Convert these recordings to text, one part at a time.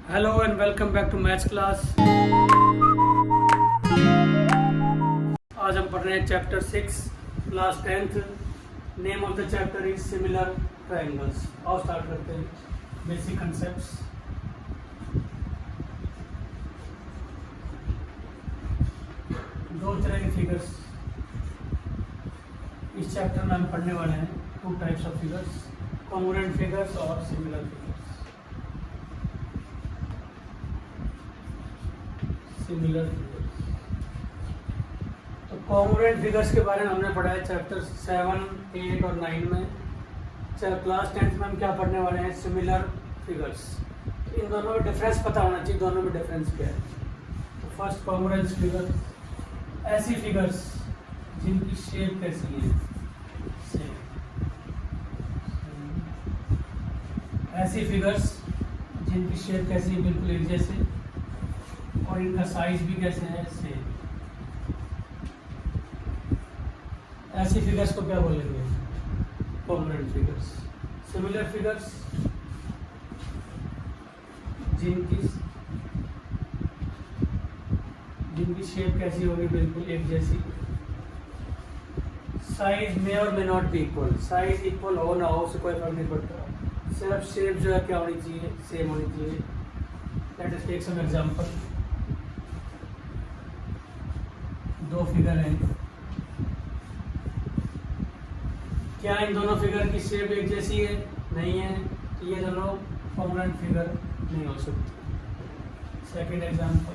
Hello and welcome back to maths class. आज हम पढ़ रहे हैं chapter 6 class 10th। Name of the chapter is similar triangles. आओ स्टार्ट करते हैं बेसिक कंसेप्ट्स। दो तरह के फिगर्स इस चैप्टर में हम पढ़ने वाले हैं। Two types of figures, congruent figures और सिमिलर फिगर्स। सिमिलर फिगर्स, तो कॉन्ग्रुएंट फिगर्स के बारे में हमने पढ़ा है चैप्टर 7, 8 और 9 में। क्लास 10th में हम क्या पढ़ने वाले हैं? Similar figures. इन दोनों में डिफरेंस पता होना चाहिए, दोनों में डिफरेंस क्या है। तो फर्स्ट कॉन्ग्रुएंट फिगर, ऐसी फिगर्स जिनकी शेप कैसी है, सेम। ऐसी फिगर्स जिनकी शेप कैसी है, बिल्कुल एक जैसे, और इनका साइज भी कैसे है, सेम। ऐसी फिगर्स को क्या बोलेंगे? Congruent figures. सिमिलर फिगर्स जिनकी शेप कैसी होगी, बिल्कुल एक जैसी। साइज में और may not be equal. Size equal हो ना हो उससे कोई फर्क नहीं पड़ता, सिर्फ शेप जो है क्या होनी चाहिए, सेम होनी चाहिए। Let us take some example. दो फिगर हैं, क्या इन दोनों फिगर की शेप एक जैसी है? नहीं है, तो ये दोनों कॉन्ग्रुएंट फिगर नहीं हो सकती। सेकंड एग्जांपल,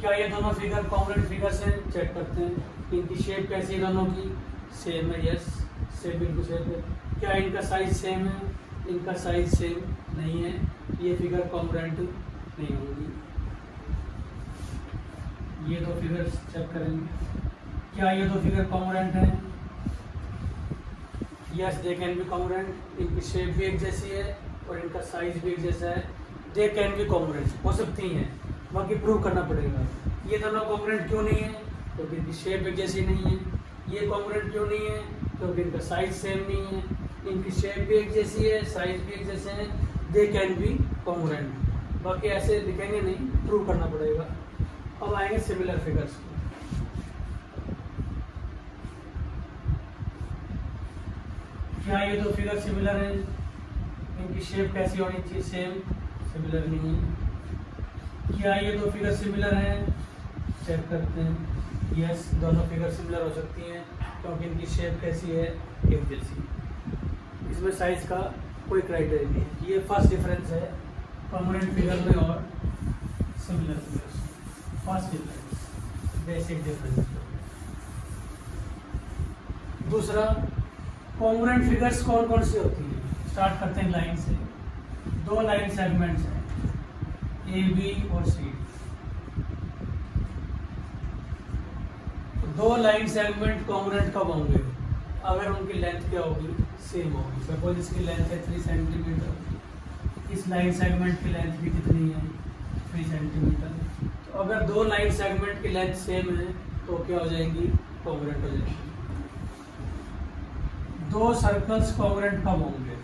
क्या ये दोनों फिगर कॉन्ग्रुएंट फिगर्स हैं? चेक करते हैं इनकी शेप कैसी है, दोनों की सेम है। यस, शेप बिल्कुल सेम है। क्या इनका साइज सेम है? इनका साइज सेम नहीं है, ये फिगर कॉन्ग्रुएंट नहीं होगी। ये दो फिगर्स चेक करेंगे, क्या ये दो फिगर कॉन्ग्रुएंट हैं? Yes, they can be congruent. इनकी शेप भी एक जैसी है और इनका साइज भी एक जैसा है। दे कैन बी कॉन्ग्रुएंट, हो सकती हैं, बाकी प्रूव करना पड़ेगा। ये दोनों कॉन्ग्रुएंट क्यों नहीं है? क्योंकि इनकी शेप एक जैसी नहीं है। ये कॉन्ग्रुएंट क्यों नहीं है? क्योंकि इनका साइज सेम नहीं है। इनकी शेप भी एक जैसी है, साइज भी एक जैसे हैं। दे कैन बी कॉन्ग्रुएंट, बाकी ऐसे लिखेंगे नहीं, प्रूव करना पड़ेगा। अब आएंगे सिमिलर फिगर्स। क्या ये दो फिगर सिमिलर हैं? इनकी शेप कैसी होनी चाहिए? सेम। सिमिलर नहीं है। क्या ये दो फिगर सिमिलर हैं? चेक करते हैं। यस, दोनों फिगर सिमिलर हो सकती हैं क्योंकि इनकी शेप कैसी है, एक जैसी। इसमें साइज का कोई क्राइटेरिया नहीं है। ये फर्स्ट डिफरेंस है कॉन्ग्रुएंट फिगर में और similar figures. First difference, basic difference. दूसरा, कॉन्ग्रुएंट फिगर्स कौन कौन सी होती हैं? स्टार्ट करते हैं लाइन से। दो लाइन सेगमेंट्स हैं, ए बी और सी। दो लाइन सेगमेंट कॉन्ग्रुएंट कब होंगे? अगर उनकी लेंथ क्या होगी? सेम होगी। सपोज इसकी लेंथ है 3 सेंटीमीटर, इस लाइन सेगमेंट की लेंथ भी कितनी है? 3 सेंटीमीटर। तो अगर दो लाइन सेगमेंट की लेंथ सेम है तो क्या हो जाएंगी? कॉन्ग्रुएंट हो जाएंगी। दो सर्कल्स कॉन्ग्रुएंट कब होंगे?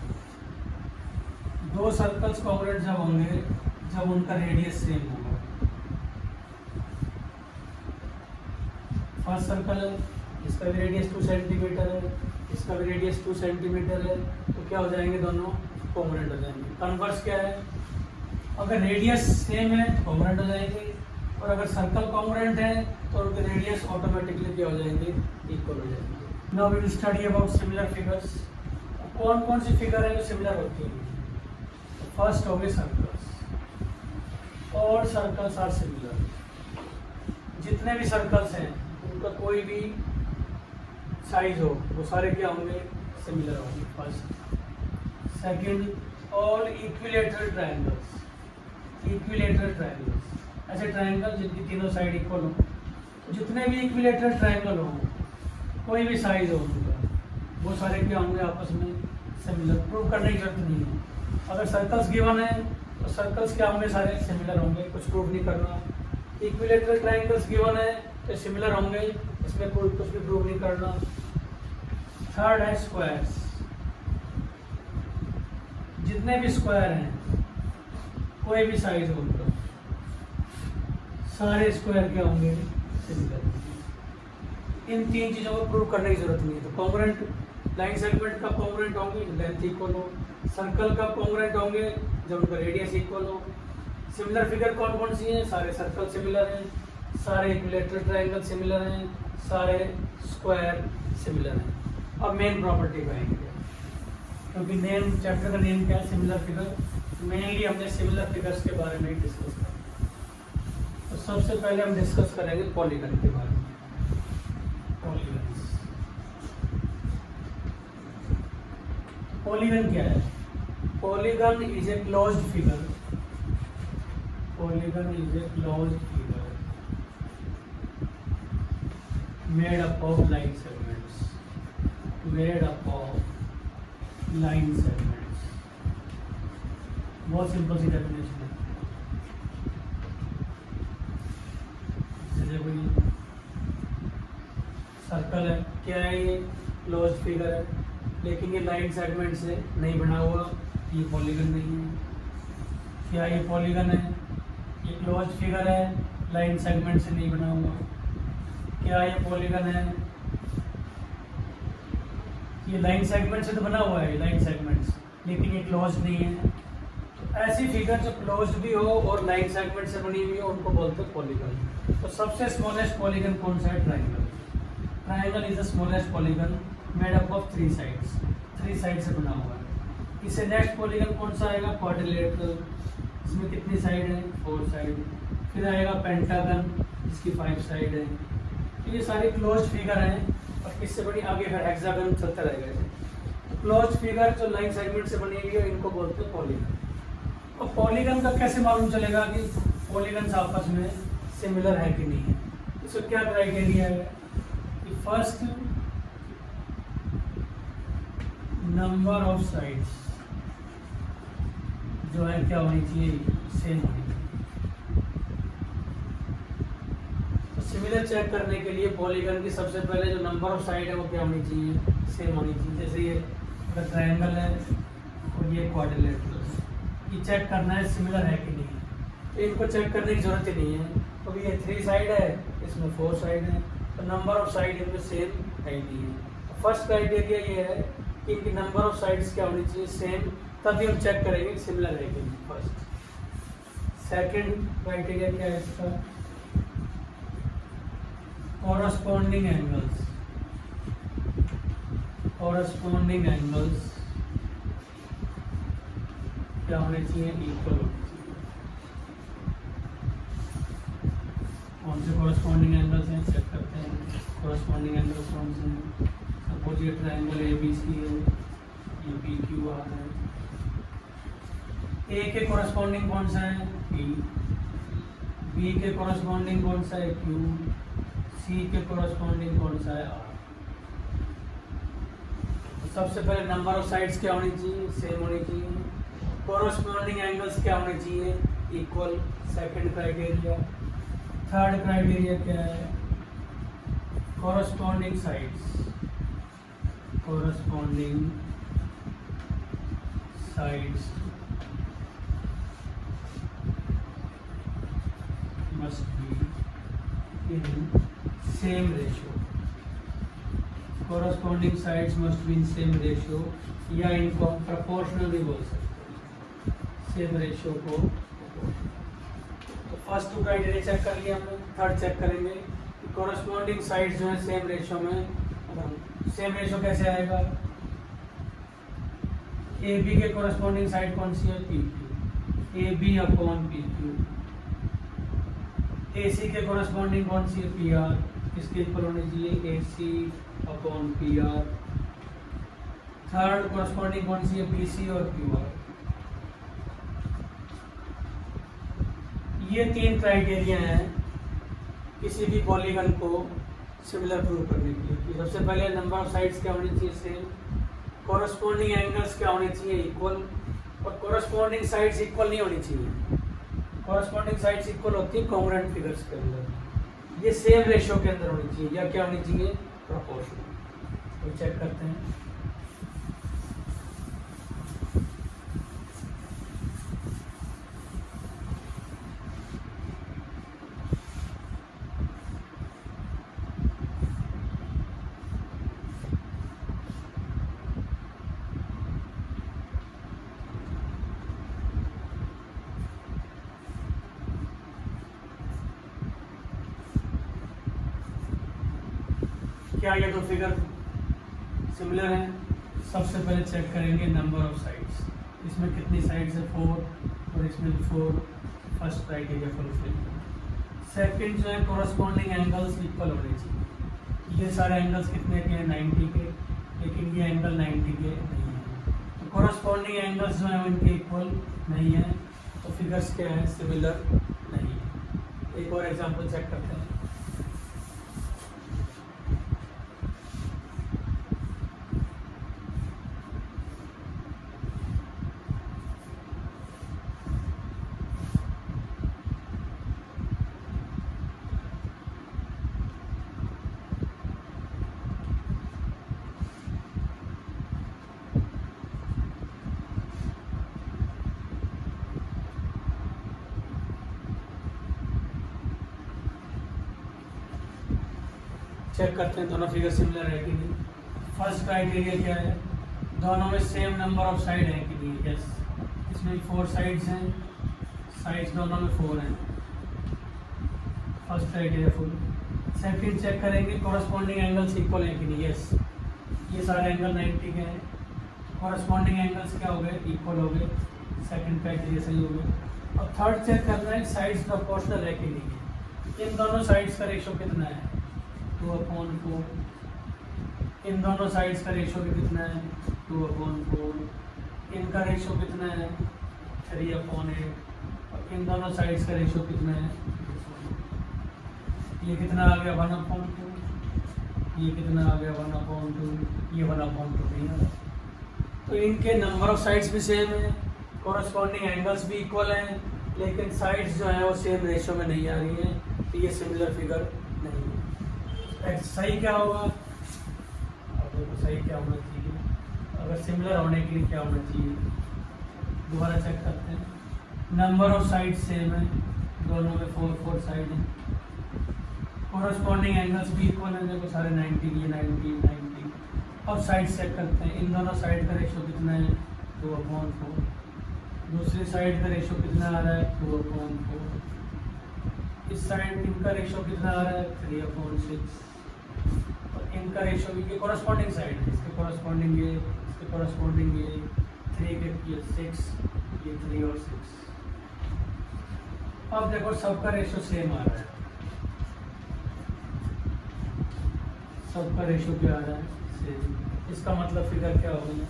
दो सर्कल्स कॉन्ग्रुएंट जब होंगे जब उनका रेडियस सेम होगा। फर्स्ट सर्कल है, इसका भी रेडियस 2 सेंटीमीटर है, इसका भी रेडियस 2 सेंटीमीटर है, तो क्या हो जाएंगे? दोनों कॉन्ग्रुएंट हो जाएंगे। कन्वर्स क्या है? अगर रेडियस सेम है तो कॉन्ग्रुएंट हो जाएंगे, और अगर सर्कल कॉन्ग्रुएंट है तो उनके रेडियस ऑटोमेटिकली क्या हो जाएंगे? इक्वल हो जाएंगे। Now we will study about similar figures. कौन कौन सी फिगर है जो सिमिलर होती है? फर्स्ट हो गए सर्कल्स। और सर्कल्स आर सिमिलर। जितने भी सर्कल्स हैं उनका कोई भी साइज हो वो सारे क्या होंगे? सिमिलर होंगे। First. Second, all equilateral triangles. Equilateral triangles, ऐसे ट्रायंगल जिनकी तीनों साइड इक्वल हो। जितने भी इक्विलेटरल ट्रायंगल हो, कोई भी साइज हो उनका, वो सारे क्या होंगे? आपस में सिमिलर। प्रूव करने की जरूरत नहीं है। अगर सर्कल्स गिवन है तो सर्कल्स क्या होंगे? सारे सिमिलर होंगे, कुछ प्रूव नहीं करना। इक्विलेटरल ट्रायंगल्स गिवन है तो सिमिलर होंगे, इसमें कोई कुछ भी प्रूव नहीं करना। थर्ड है स्क्वायर्स। जितने भी स्क्वायर हैं, कोई भी साइज हो उनका, सारे स्क्वायर क्या होंगे, सिमिलर। इन तीन चीज़ों को प्रूव करने की जरूरत नहीं है। तो कॉन्ग्रुएंट लाइन सेगमेंट का कॉन्ग्रुएंट होंगे लेंथ इक्वल हो, सर्कल का कॉन्ग्रुएंट होंगे जब उनका रेडियस इक्वल हो। सिमिलर फिगर कौन कौन सी हैं, सारे सर्कल सिमिलर हैं, सारे इक्विलेटरल ट्रायंगल सिमिलर हैं, सारे स्क्वायर सिमिलर हैं। अब मेन प्रॉपर्टी पे आएंगे, क्योंकि नेम चैप्टर का नेम क्या है, सिमिलर फिगर। मेनली हमने सिमिलर फिगर्स के बारे में डिस्कस करेंगे। तो सबसे पहले हम डिस्कस करेंगे पॉलीगन के बारे में। पॉलीगन क्या है? Polygon is a closed figure. Polygon is a closed figure made up of line segments. Made up of line segments. बहुत सिंपल सी डेफिनेशन है। जैसे कोई सर्कल है, क्या है ये, क्लोज्ड फिगर है, लेकिन ये लाइन सेगमेंट से नहीं बना हुआ, ये पॉलीगन नहीं है। क्या ये पॉलीगन है? ये क्लोज्ड फिगर है, लाइन सेगमेंट से नहीं बना हुआ। क्या ये पॉलीगन है? ये लाइन सेगमेंट से तो बना हुआ है, लाइन सेगमेंट्स, लेकिन ये क्लोज्ड नहीं है। तो ऐसी फिगर जो क्लोज्ड भी हो और लाइन सेगमेंट से बनी हुई हो, उनको बोलते हैं पॉलीगन। तो सबसे स्मॉलेस्ट पॉलीगन कौन सा है? Triangle. Triangle is the smallest polygon made up of 3 sides. 3 side से बना हुआ है। इससे नेक्स्ट पॉलीगन कौन सा आएगा? क्वाड्रिलेटरल। इसमें कितनी साइड है? 4 साइड। फिर आएगा पेंटागन, इसकी 5 साइड है। तो ये सारी क्लोज्ड फिगर हैं, और किससे बनी? आगे फिर हेक्सागन चलता रहेगा। क्लोज्ड फिगर जो लाइन सेगमेंट से बनी हुई है, इनको बोलते हैं पॉलीगन। और पॉलीगन का कैसे मालूम चलेगा कि पॉलीगन आपस में सिमिलर है कि नहीं है? इसका क्या क्राइटेरिया है कि फर्स्ट नंबर ऑफ साइड्स जो है क्या होनी चाहिए? सेम होनी चाहिए। तो सिमिलर चेक करने के लिए पॉलीगन की सबसे पहले जो नंबर ऑफ साइड है वो क्या होनी चाहिए? सेम होनी चाहिए। जैसे ये अगर ट्रायंगल है और ये क्वाड्रिलेटरल, ये चेक करना है सिमिलर है कि नहीं। तो इनको चेक करने की जरूरत ही नहीं है, क्योंकि ये 3 साइड है, इसमें 4 साइड है, तो नंबर ऑफ साइड इनमें सेम है ही नहीं है। फर्स्ट क्राइटेरिया ये है कि इनकी नंबर ऑफ साइड्स क्या होनी चाहिए? सेम, तभी हम चेक करेंगे सिमिलर है कि नहीं। फर्स्ट। सेकंड क्राइटेरिया क्या है इसका? Corresponding angles. कॉरस्पॉन्डिंग एंगल्स क्या होने चाहिए? इक्वल होने चाहिए। कौन से कॉरस्पॉन्डिंग एंगल्स हैं चेक करते हैं। कॉरस्पॉन्डिंग एंगल्स कौन से हैं? सपोज ये ट्रायंगल ABC है, ये PQR है। A के कॉरस्पॉन्डिंग कौन सा है? P। B के कॉरस्पॉन्डिंग कौन सा है? Q। C के कॉरस्पॉन्डिंग कौन सा है? R। तो सबसे पहले नंबर ऑफ साइड्स क्या होनी चाहिए? सेम होनी चाहिए। कॉरस्पॉन्डिंग एंगल्स क्या होने चाहिए? Equal. Second criteria. Third criteria क्या है? Corresponding sides. Corresponding sides must be in same ratio. Corresponding sides must be in same ratio, या इनको हम proportional भी बोल सकते हैं, सेम रेशियो को। तो फर्स्ट 2 क्राइटेरिया चेक कर लिया हमने। थर्ड चेक करेंगे कि कॉरस्पॉन्डिंग साइड्स जो है सेम रेशियो में। सेम रेशियो कैसे आएगा? AB के कॉरस्पॉन्डिंग साइड कौन सी है? PQ। AB upon PQ। AC के कॉरस्पॉन्डिंग कौन सी है? PR। इसके इक्वल होनी चाहिए AC upon PR। Third corresponding कौन सी है? BC और QR। ये 3 क्राइटेरिया हैं किसी भी पॉलीगन को सिमिलर प्रूव करने के लिए। सबसे पहले नंबर ऑफ साइड्स क्या होनी चाहिए? सेम। कॉरस्पॉन्डिंग एंगल्स क्या होने चाहिए? इक्वल। और कॉरस्पॉन्डिंग साइड्स इक्वल नहीं होनी चाहिए। कॉरस्पॉन्डिंग साइड्स इक्वल होती है कॉन्ग्रुएंट फिगर्स के अंदर। ये सेम रेशियो के अंदर होनी चाहिए, या क्या होनी चाहिए? प्रोपोर्शनल। तो चेक करते हैं। क्या ये दो फिगर सिमिलर हैं? सबसे पहले चेक करेंगे नंबर ऑफ साइड्स, इसमें कितनी साइड्स है 4 और इसमें 4, फर्स्ट क्राइटेरिया फुलफिल। सेकंड जो है कॉरस्पॉन्डिंग एंगल्स इक्वल होने चाहिए। ये सारे एंगल्स कितने के हैं 90 के, लेकिन ये एंगल 90 के नहीं है, तो कॉरस्पॉन्डिंग एंगल्स जो है इनके इक्वल नहीं है, तो फिगर्स क्या है सिमिलर नहीं है। एक और एग्जांपल चेक करते हैं। चेक करते हैं दोनों फिगर सिमिलर है कि नहीं। फर्स्ट क्राइटेरिया क्या है? दोनों में सेम नंबर ऑफ साइड है कि नहीं? यस, इसमें 4 साइड्स हैं, साइड्स दोनों में 4 हैं, first criteria full. Second check करेंगे कॉरस्पॉन्डिंग एंगल्स इक्वल है कि नहीं? यस, ये सारे एंगल 90 के हैं, कॉरस्पॉन्डिंग एंगल्स क्या हो गए? इक्वल हो गए, सेकंड क्राइटेरिया सही हो गए। और थर्ड चेक करना है साइड्स प्रोपोर्शनल है कि नहीं है। इन दोनों साइड्स का रेशो कितना है? 2/4। इन दोनों साइड्स का रेशो भी कितना है? 2/4। इनका रेशो कितना है? 3/8। और इन दोनों साइड्स का रेशो कितना है? ये कितना आ गया 1/2, ये कितना आ गया 1/2, ये 1/2 नहीं आ रहा। तो इनके नंबर ऑफ साइड्स भी सेम है, कॉरस्पॉन्डिंग एंगल्स भी इक्वल हैं, लेकिन साइड्स जो है वो सेम रेशो में नहीं आ रही हैं, तो ये सिमिलर फिगर नहीं है। सही क्या होगा? अब देखो सही क्या होना चाहिए, अगर सिमिलर होने के लिए क्या होना चाहिए, दोबारा चेक करते हैं। नंबर ऑफ साइड सेम है, दोनों में 4 साइड हैं, कॉरस्पॉन्डिंग एंगल्स भी इक्वल है, देखो सारे 90, ये 90। अब साइड चेक करते हैं, इन दोनों साइड का रेशो कितना है? 2/4। दूसरी साइड का रेशो कितना आ रहा है? 2/4। इस साइड इनका रेशो कितना आ रहा है? 3/6। और इनका रेशो भी, ये कॉरस्पॉन्डिंग साइड है, इसके कॉरस्पॉन्डिंग ये, इसके कॉरस्पॉन्डिंग ये 3 के 6, ये 3 और 6। अब देखो सबका रेशो सेम आ रहा है, सबका रेशो क्या आ रहा है? सेम। इसका मतलब फिगर क्या होगी?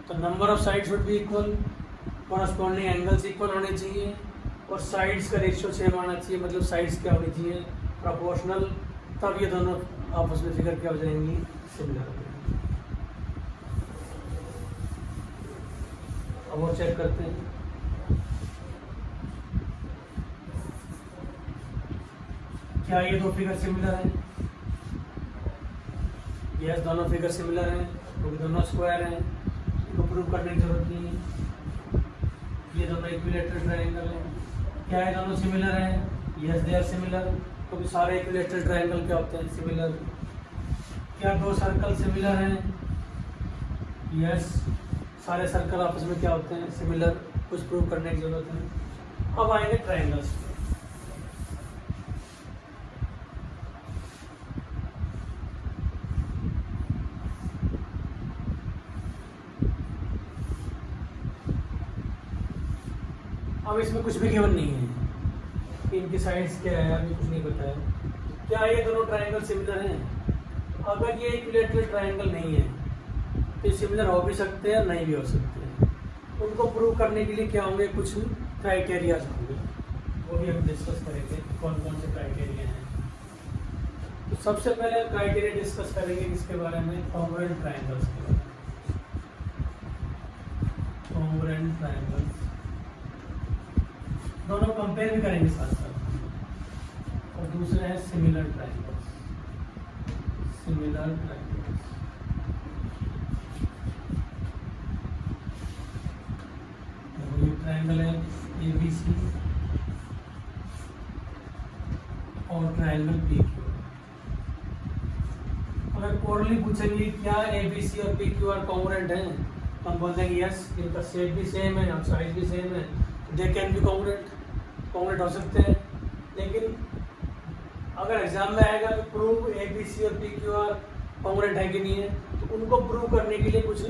तो number of sides would be equal, corresponding angles equal होने चाहिए, और साइड्स का रेशियो सेम आना चाहिए, मतलब साइड्स क्या होनी चाहिए? प्रोपोर्शनल, तब ये दोनों आपस में फिगर क्या हो जाएंगी? सिमिलर हो जाएंगी। अब और चेक करते हैं। क्या ये दो फिगर सिमिलर हैं? यस, दोनों फिगर सिमिलर हैं, क्योंकि दोनों स्क्वायर हैं, इनको प्रूव करने की जरूरत नहीं है। ये दोनों इक्विलेटरल ट्रायंगल हैं। क्या है दोनों सिमिलर हैं? यस दे आर सिमिलर, क्योंकि सारे इक्विलेटरल ट्रायंगल क्या होते हैं? सिमिलर। क्या दो सर्कल सिमिलर हैं? यस, सारे सर्कल आपस में क्या होते हैं? सिमिलर। कुछ प्रूव करने की जरूरत है। अब आएंगे ट्रायंगल्स। अब इसमें कुछ भी गिवन नहीं है, इनकी साइड्स क्या है अभी कुछ नहीं बताया। क्या ये दोनों ट्रायंगल सिमिलर हैं? अगर ये इक्विलेटरल ट्रायंगल नहीं है तो सिमिलर हो भी सकते हैं, नहीं भी हो सकते हैं। उनको प्रूव करने के लिए क्या होंगे? कुछ क्राइटेरियाज होंगे, वो भी हम डिस्कस करेंगे कौन कौन से क्राइटेरिया हैं। तो सबसे पहले क्राइटेरिया डिस्कस करेंगे किसके बारे में? कॉन्ग्रुएंट ट्रायंगल्स के बारे में। कॉन्ग्रुएंट ट्रायंगल्स दोनों कंपेयर भी करेंगे साथ साथ। और दूसरे है सिमिलर ट्रायंगल्स। सिमिलर ट्रायंगल्स ये ट्रायंगल है ABC और ट्रायंगल PQ। अगर कोरली पूछेंगे क्या ABC और PQ कॉन्ग्रुएंट हैं, तो हम बोल देंगे यस, इनका शेप भी सेम है और साइज भी सेम है, दे कैन बी कॉन्ग्रुएंट हो सकते हैं। लेकिन अगर एग्जाम में आएगा कि प्रूव ए बी सी और पी क्यू आर कॉन्ग्रुएंट है कि नहीं है, तो उनको प्रूव करने के लिए कुछ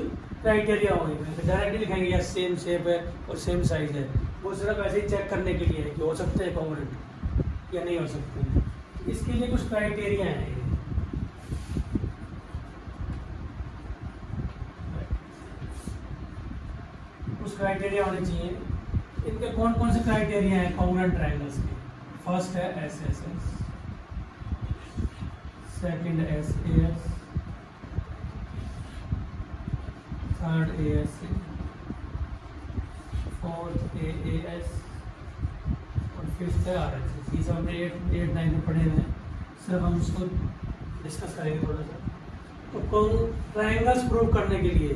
क्राइटेरिया होंगे। तो डायरेक्टली लिखेंगे यस सेम शेप है और सेम साइज है, वो सिर्फ ऐसे ही चेक करने के लिए है कि हो सकते हैं कॉन्ग्रुएंट या नहीं हो सकते हैं। इसके लिए कुछ क्राइटेरिया हैं। कुछ क्राइटेरिया होने चाहिए। इनके कौन कौन से क्राइटेरिया हैं कॉन्ग्रुएंट ट्रायंगल्स के? फर्स्ट है S S S, second S A S, third A S A, fourth A A S और फिफ्थ है आर एच एस। ये सब हमने 8 9 में पढ़े हुए हैं, सिर्फ हम उसको डिस्कस करेंगे थोड़ा सा। तो ट्रायंगल्स प्रूव करने के लिए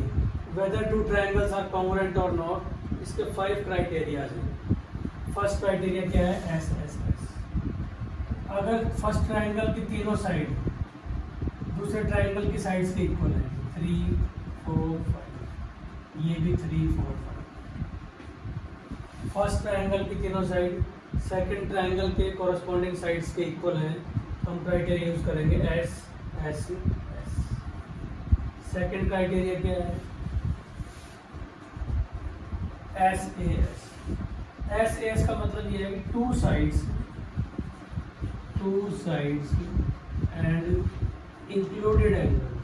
whether two triangles are congruent or not, इसके 5 क्राइटेरिया हैं। फर्स्ट क्राइटेरिया क्या है? S S S. अगर फर्स्ट ट्रायंगल की तीनों साइड दूसरे ट्रायंगल की साइड्स के इक्वल है, 3 4 5, ये भी 3 4 5, फर्स्ट ट्रायंगल की तीनों साइड सेकंड ट्रायंगल के कॉरस्पॉन्डिंग साइड्स के इक्वल हैं, तो हम क्राइटेरिया यूज करेंगे S S S. Second criteria क्या है? S A S. S A S का मतलब ये है कि two sides and included angle,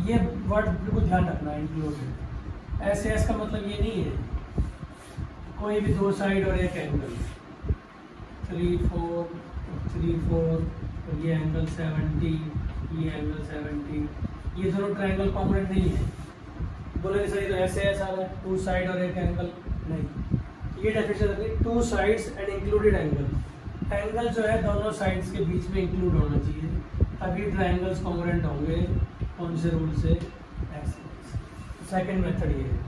ये वर्ड बिल्कुल ध्यान रखना, इंक्लूडेड। एस ए एस का मतलब ये नहीं है कोई भी दो साइड और एक एंगल, 3 4 और ये एंगल 70, ये एंगल 70, ये दोनों ट्रायंगल कॉन्ग्रुएंट नहीं है। बोलेंगे सही तो ऐसे ऐसा है, टू साइड और एक एंगल नहीं। ये डेफिनेशन रखनी, two sides and included angle. Angle जो है दोनों साइड्स के बीच में इंक्लूड होना चाहिए, तभी ट्रायंगल्स कॉन्ग्रुएंट होंगे। कौन से रूल से? ऐसे। सेकंड मेथड ये है,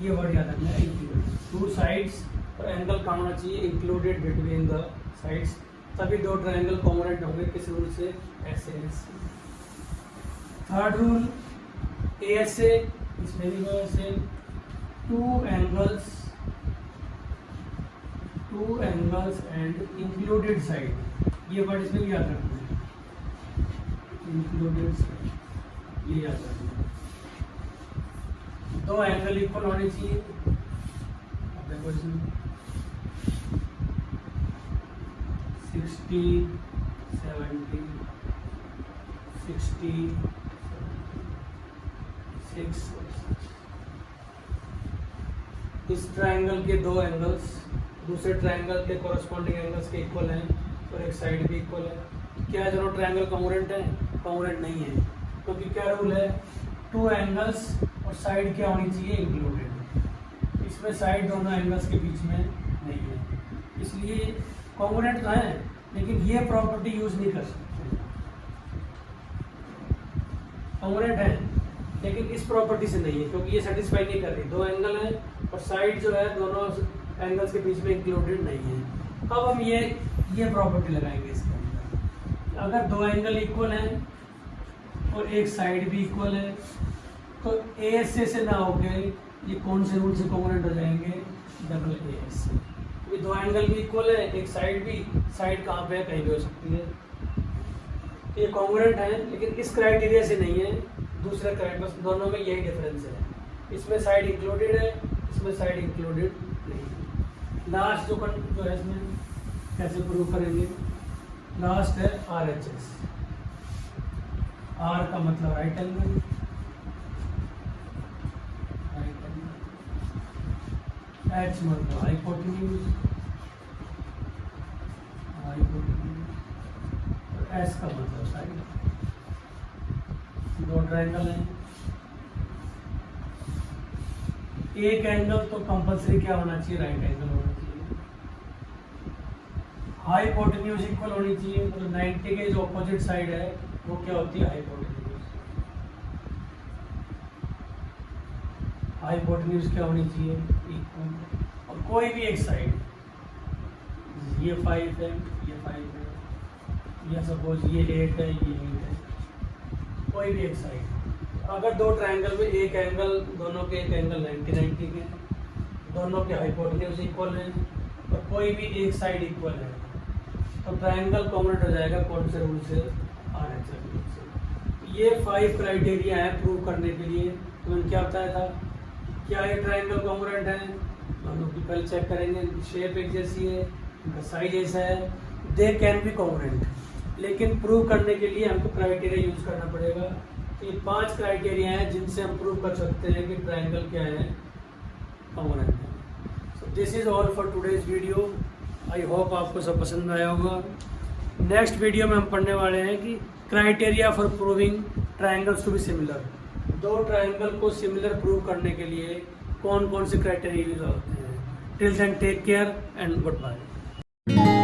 ये वर्ड याद रखना है, इंक्लूडेड। टू साइड्स और एंगल का होना चाहिए इंक्लूडेड बिटवीन द साइड्स, तभी दो ट्रायंगल कॉन्ग्रुएंट होंगे। किस रूल से? ऐसे ऐसे। Third rule A S A, इसमें भी ऐसे two angles and included side, ये वर्ड इसमें भी याद रखना है, इंक्लूडेड साइड, ये याद रखना है। दो एंगल इक्वल होने चाहिए। देखो इसमें 60 70 60 6। इस ट्रायंगल के दो एंगल्स दूसरे ट्रायंगल के कॉरस्पॉन्डिंग एंगल्स के इक्वल हैं और एक साइड भी इक्वल है। क्या दोनों ट्रायंगल कॉन्ग्रुएंट हैं? कॉन्ग्रुएंट नहीं है, क्योंकि क्या रूल है? टू एंगल्स और साइड क्या होनी चाहिए? इंक्लूडेड। इसमें साइड दोनों एंगल्स के बीच में नहीं है, इसलिए कॉन्ग्रुएंट तो है, लेकिन ये प्रॉपर्टी यूज नहीं कर सकते। कॉन्ग्रुएंट है लेकिन इस प्रॉपर्टी से नहीं है, क्योंकि ये सेटिस्फाई नहीं कर रही। दो एंगल है और साइड जो है दोनों एंगल्स के बीच में इंक्लूडेड नहीं है। अब हम ये प्रॉपर्टी लगाएंगे इसके अंदर। अगर दो एंगल इक्वल हैं और एक साइड भी इक्वल है, तो ए एस से ना होके ये कौन से रूल से कॉन्ग्रुएंट हो जाएंगे? डबल ए एस से। ये दो एंगल भी इक्वल है, एक साइड भी, साइड कहाँ पे है? कहीं भी हो सकती है। ये कॉन्ग्रुएंट है, लेकिन इस क्राइटेरिया से नहीं है, दूसरा क्राइटेरिया। बस दोनों में यही डिफरेंस है, इसमें साइड इंक्लूडेड है, इसमें साइड इंक्लूडेड नहीं है। लास्ट जो है इसमें कैसे प्रूव करेंगे? लास्ट है आर एच एस। आर का मतलब राइट एंगल, एच मतलब हाइपोटेन्यूज, और एस का मतलब साइड। दो ट्रायंगल हैं, एक एंगल तो कंपल्सरी क्या होना चाहिए? राइट एंगल होना चाहिए। हाइपोटेन्यूज इक्वल होनी चाहिए, मतलब 90 के जो ऑपोजिट साइड है वो क्या होती है? हाइपोटेन्यूज। हाइपोटेन्यूज क्या होनी चाहिए? इक्वल। और कोई भी एक साइड, ये 5 है, ये 5 है, या सपोज ये 8 है, ये 8 है, कोई भी एक साइड। अगर दो ट्रायंगल में एक एंगल, दोनों के एक एंगल 90 90 के, दोनों के हाइपोटेन्यूज इक्वल हैं और कोई भी एक साइड इक्वल है, तो ट्रायंगल कॉन्ग्रुएंट हो जाएगा कौन से रूल से, RHS रूल से। ये 5 क्राइटेरिया है प्रूव करने के लिए। तो मैंने क्या बताया था, क्या ये ट्रायंगल कॉन्ग्रुएंट है, दोनों की पहले चेक करेंगे, शेप एक जैसी है, इनका साइज ऐसा है, दे कैन बी कॉन्ग्रुएंट। लेकिन प्रूव करने के लिए हमको क्राइटेरिया यूज करना पड़ेगा। ये 5 क्राइटेरिया हैं जिनसे हम प्रूव कर सकते हैं कि ट्रायंगल क्या है, कॉन्ग्रुएंट है। So this is all for today's video. I hope आपको सब पसंद आया होगा। नेक्स्ट वीडियो में हम पढ़ने वाले हैं कि criteria for proving triangles to be similar. 2 triangle को सिमिलर प्रूव करने के लिए कौन कौन से क्राइटेरिया यूज होते हैं। Till then take care and good bye.